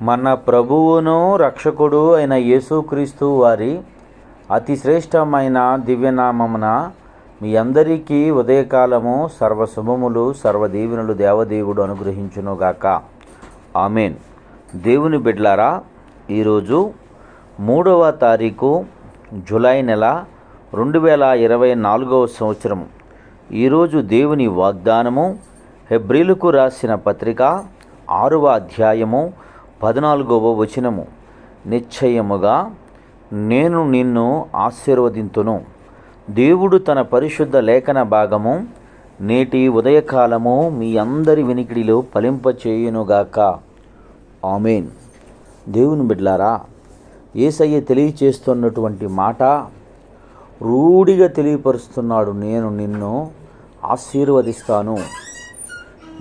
మన ప్రభువును రక్షకుడు అయిన యేసుక్రీస్తు వారి అతి శ్రేష్టమైన దివ్యనామమున మీ అందరికీ ఉదయకాలము సర్వశుభములు సర్వదీవెనలు దేవదేవుడు అనుగ్రహించునుగాక. ఆమెన్. దేవుని బిడ్లారా, ఈరోజు 3వ తారీఖు జూలై నెల 2024 సంవత్సరం. ఈరోజు దేవుని వాగ్దానము హెబ్రీలకు రాసిన పత్రిక 6వ అధ్యాయము 14వ వచనము. నిశ్చయముగా నేను నిన్ను ఆశీర్వదింతును. దేవుడు తన పరిశుద్ధ లేఖన భాగము నేటి ఉదయకాలము మీ అందరి వినికిడిలో ఫలింపచేయునుగాక. ఆమెన్. దేవుని బిడ్లారా, యేసయ్య తెలియచేస్తున్నటువంటి మాట రూఢిగా తెలియపరుస్తున్నాడు. నేను నిన్ను ఆశీర్వదిస్తాను,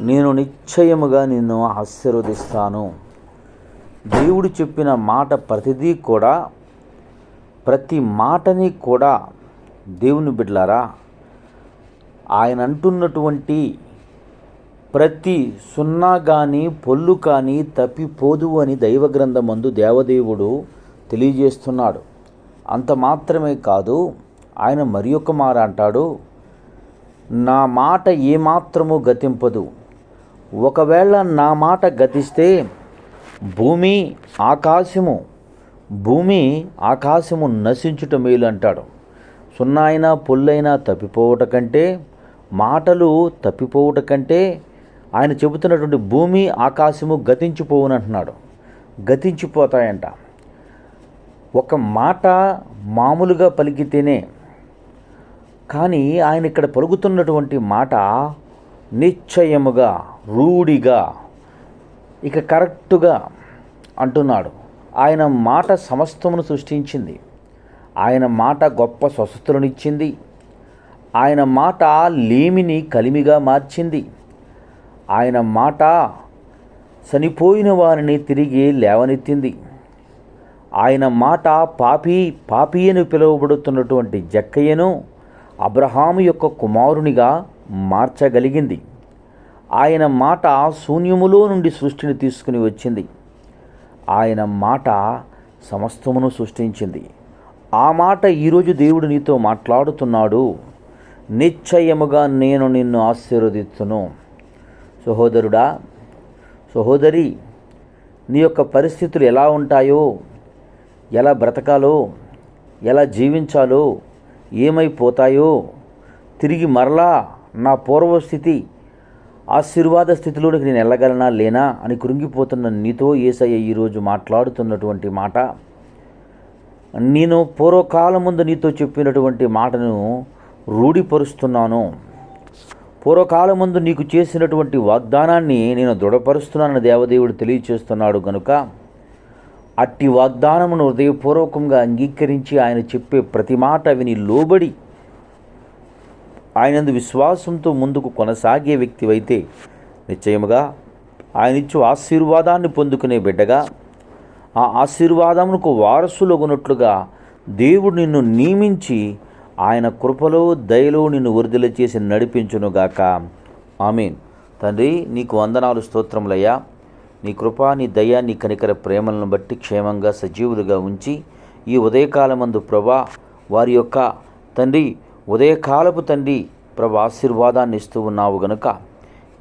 నేను నిశ్చయముగా నిన్ను ఆశీర్వదిస్తాను. దేవుడు చెప్పిన మాట ప్రతి మాటని కూడా దేవుని బిడ్డలారా, ఆయన అంటున్నటువంటి ప్రతి సున్నా కానీ పొల్లు కానీ తప్పిపోదు అని దైవగ్రంథమందు దేవదేవుడు తెలియజేస్తున్నాడు. అంత మాత్రమే కాదు, ఆయన మరి ఒక మాట అంటాడు, నా మాట ఏమాత్రము గతింపదు. ఒకవేళ నా మాట గతిస్తే భూమి ఆకాశము నశించుట మేలు అంటాడు. సున్నాయినా పొల్లైనా తప్పిపోవట కంటే, మాటలు తప్పిపోవట కంటే ఆయన చెబుతున్నటువంటి భూమి ఆకాశము గతించిపోవునంటున్నాడు. గతించిపోతాయంట. ఒక మాట మామూలుగా పలికితేనే, కానీ ఆయన ఇక్కడ పలుకుతున్నటువంటి మాట నిశ్చయముగా, రూఢిగా, ఇక కరెక్టుగా అంటున్నాడు. ఆయన మాట సమస్తమును సృష్టించింది. ఆయన మాట గొప్ప స్వస్థతలనిచ్చింది. ఆయన మాట లేమిని కలిమిగా మార్చింది. ఆయన మాట చనిపోయిన వారిని తిరిగి లేవనెత్తింది. ఆయన మాట పాపి అని పిలువబడుతున్నటువంటి జక్కయ్యను అబ్రహాము యొక్క కుమారునిగా మార్చగలిగింది. ఆయన మాట శూన్యములో నుండి సృష్టిని తీసుకుని వచ్చింది. ఆయన మాట సమస్తమును సృష్టించింది. ఆ మాట ఈరోజు దేవుడు నీతో మాట్లాడుతున్నాడు. నిశ్చయముగా నేను నిన్ను ఆశీర్వదిస్తును. సహోదరుడా, సహోదరి, నీ యొక్క పరిస్థితులు ఎలా ఉంటాయో, ఎలా బ్రతకాలో, ఎలా జీవించాలో, ఏమైపోతాయో, తిరిగి మరలా నా పూర్వస్థితి ఆశీర్వాద స్థితిలోనికి నేను వెళ్ళగలనా లేనా అని కృంగిపోతున్న నీతో యేసయ్య ఈరోజు మాట్లాడుతున్నటువంటి మాట, నేను పూర్వకాలం ముందు నీతో చెప్పినటువంటి మాటను రూఢిపరుస్తున్నాను. పూర్వకాలం ముందు నీకు చేసినటువంటి వాగ్దానాన్ని నేను దృఢపరుస్తున్నానని దేవదేవుడు తెలియచేస్తున్నాడు. కనుక అట్టి వాగ్దానమును హృదయపూర్వకంగా అంగీకరించి ఆయన చెప్పే ప్రతి మాట విని లోబడి ఆయనందు విశ్వాసంతో ముందుకు కొనసాగే వ్యక్తివైతే నిశ్చయముగా ఆయన ఇచ్చు ఆశీర్వాదాన్ని పొందుకునే బిడ్డగా, ఆ ఆశీర్వాదమునకు వారసులగునట్లుగా దేవుడు నిన్ను నియమించి ఆయన కృపలో దయలో నిన్ను వృద్ధులు చేసి నడిపించునుగాక. ఆమేన్. తండ్రి, నీకు వందనాలు, స్తోత్రములయ్యా. నీ కృప, నీ దయ, నీ కనికర ప్రేమలను బట్టి క్షేమంగా సజీవులుగా ఉంచి ఈ ఉదయకాలమందు ప్రభా వారి యొక్క తండ్రి ఉదయకాలపు తండ్రి ప్రభా ఆశీర్వాదాన్ని ఇస్తూ ఉన్నావు గనుక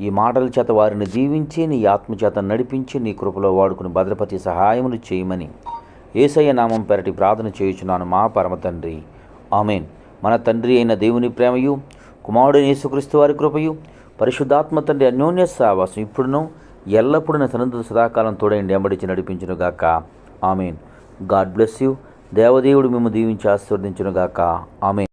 ఈ మాటల చేత వారిని దీవించి నీ ఆత్మచేత నడిపించి నీ కృపలో వాడుకుని భద్రపతి సహాయమును చేయమని యేసయ్య నామం పెరటి ప్రార్థన చేయుచున్నాను మా పరమ తండ్రి. ఆమేన్. మన తండ్రి అయిన దేవుని ప్రేమయు, కుమారుడు యేసుక్రీస్తు వారి కృపయు, పరిశుద్ధాత్మ తండ్రి అన్యోన్య సహవాసం ఇప్పుడును ఎల్లప్పుడూ సనంత సదాకాలం తోడైండి ఎంబడించి నడిపించునుగాక. ఆమేన్. God bless you. దేవదేవుడు మిమ్ము దీవించి ఆశీర్వదించునుగాక. ఆమేన్.